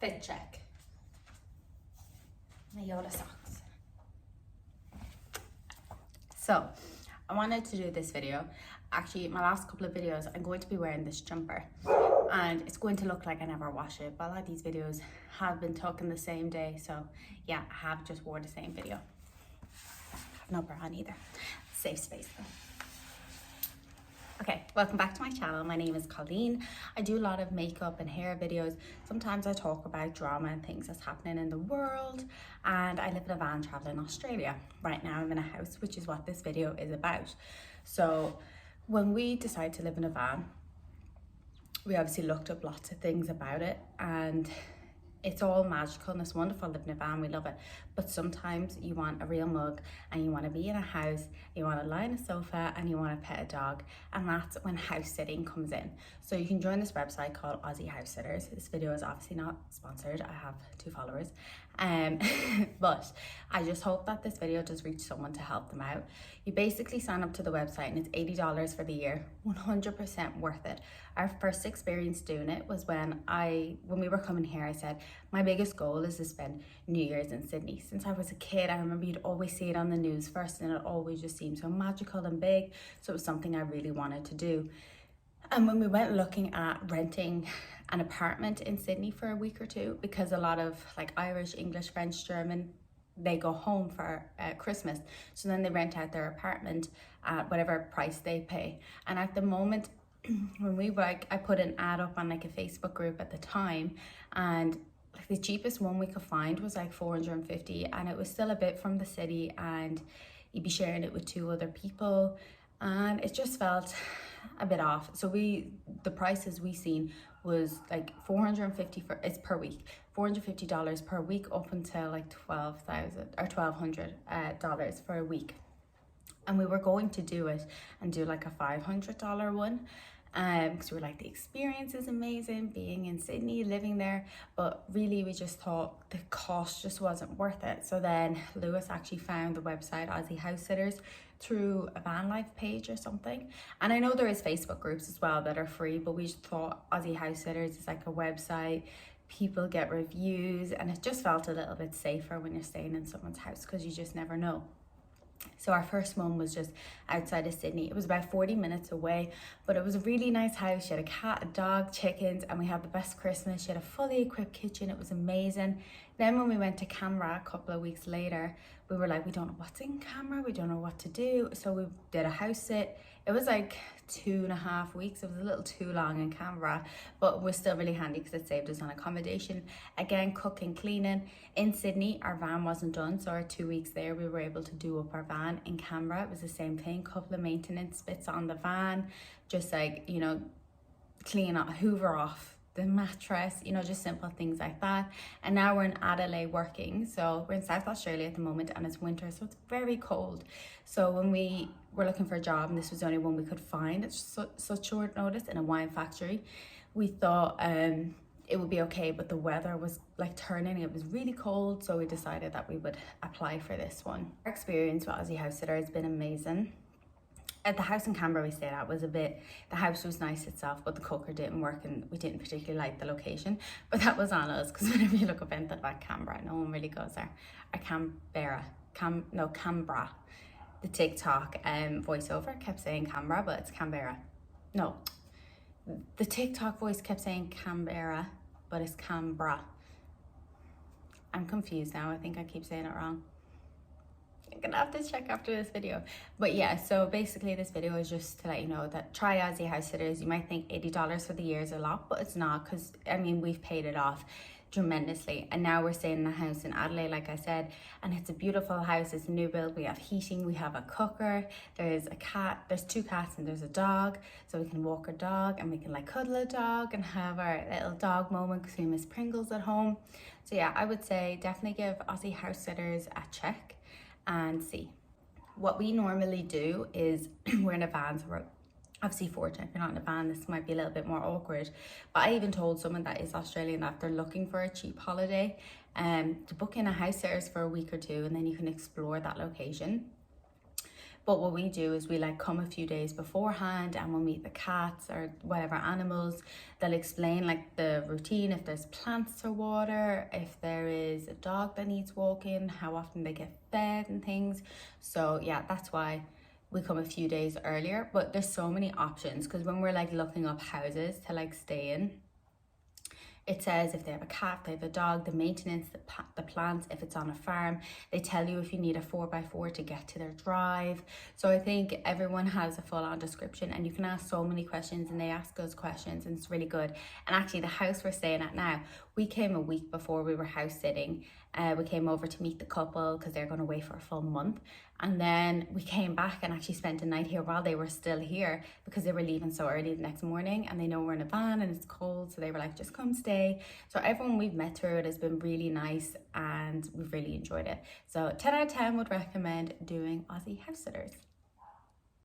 Fit check. My Yoda socks. So, I wanted to do this video. Actually, my last couple of videos, I'm going to be wearing this jumper. And it's going to look like I never wash it. But a lot of these videos have been taken the same day. So, yeah, I have just wore the same video. I have no bra on either. Safe space though. Okay, welcome back to my channel. My name is Colleen. I do a lot of makeup and hair videos. Sometimes I talk about drama and things that's happening in the world. And I live in a van traveling Australia. Right now I'm in a house, which is what this video is about. So when we decided to live in a van, we obviously looked up lots of things about it, and it's all magical and it's wonderful living in a van, we love it. But sometimes you want a real mug and you want to be in a house, you want to lie on a sofa and you want to pet a dog, and that's when house sitting comes in. So you can join this website called Aussie House Sitters. This video is obviously not sponsored, I have 2 followers. But I just hope that this video does reach someone to help them out. You basically sign up to the website and it's $80 for the year, 100% worth it. Our first experience doing it was when we were coming here, I said, my biggest goal is to spend New Year's in Sydney. Since I was a kid, I remember you'd always see it on the news first and it always just seemed so magical and big. So it was something I really wanted to do. And when we went looking at renting an apartment in Sydney for a week or two, because a lot of like Irish, English, French, German, they go home for Christmas. So then they rent out their apartment at whatever price they pay. And at the moment, when I put an ad up on like a Facebook group at the time, and like the cheapest one we could find was like $450, and it was still a bit from the city, and you'd be sharing it with 2 other people, and it just felt a bit off. So the prices we seen was like $450 it's per week, $450 per week, up until like $1,200 for a week. And we were going to do it and do like a $500 one, because we were like, the experience is amazing being in Sydney, living there, but really we just thought the cost just wasn't worth it. So then Lewis actually found the website Aussie House Sitters through a van life page or something, and I know there is Facebook groups as well that are free, but we just thought Aussie House Sitters is like a website, people get reviews, and it just felt a little bit safer when you're staying in someone's house, because you just never know. So our first one was just outside of Sydney. It was about 40 minutes away, but it was a really nice house. She had a cat, a dog, chickens, and we had the best Christmas. She had a fully equipped kitchen. It was amazing. Then when we went to Canberra a couple of weeks later, we were like, we don't know what's in Canberra, we don't know what to do. So we did a house sit. It was like 2.5 weeks. It was a little too long in Canberra, but it was still really handy because it saved us on accommodation. Again, cooking, cleaning. In Sydney, our van wasn't done, so our 2 weeks there, we were able to do up our van. In Canberra, it was the same thing, couple of maintenance bits on the van, just like, you know, clean up, hoover off the mattress, you know, just simple things like that. And now we're in Adelaide working, so we're in South Australia at the moment, and it's winter, so it's very cold. So when we were looking for a job, and this was the only one we could find at such short notice in a wine factory, we thought it would be okay, but the weather was like turning, it was really cold, so we decided that we would apply for this one. Our experience with Aussie House Sitter has been amazing. At the house in Canberra we stayed at was the house was nice itself, but the cooker didn't work and we didn't particularly like the location. But that was on us, because whenever you look up anything about Canberra, no one really goes there. Or Canberra. The TikTok voiceover kept saying Canberra, but it's Canberra. No, the TikTok voice kept saying Canberra, but it's Canberra. I'm confused now, I think I keep saying it wrong. I'm gonna have to check after this video. But yeah, so basically this video is just to let you know that try Aussie House Sitters. You might think $80 for the year is a lot, but it's not, because I mean, we've paid it off tremendously, and now we're staying in a house in Adelaide, like I said, and it's a beautiful house. It's a new build. We have heating, we have a cooker, there's a cat, there's 2 cats, and there's a dog, so we can walk our dog and we can like cuddle a dog and have our little dog moment because we miss Pringles at home. So yeah, I would say definitely give Aussie House Sitters a check and see. What we normally do is we're in a van, so we're obviously fortunate. If you're not in a van, this might be a little bit more awkward, but I even told someone that is Australian that if they're looking for a cheap holiday, to book in a house sitters for a week or 2, and then you can explore that location. But what we do is we like come a few days beforehand and we'll meet the cats or whatever animals. They'll explain like the routine, if there's plants to water, if there is a dog that needs walking, how often they get fed and things. So yeah, that's why we come a few days earlier. But there's so many options, because when we're like looking up houses to like stay in, it says if they have a cat, they have a dog, the maintenance, the plants, if it's on a farm. They tell you if you need a 4x4 to get to their drive. So I think everyone has a full-on description, and you can ask so many questions, and they ask us questions, and it's really good. And actually the house we're staying at now, we came a week before we were house sitting. We came over to meet the couple because they're going to wait for a full month. And then we came back and actually spent a night here while they were still here, because they were leaving so early the next morning, and they know we're in a van and it's cold. So they were like, just come stay. So everyone we've met through it has been really nice, and we've really enjoyed it. So 10 out of 10 would recommend doing Aussie house sitters.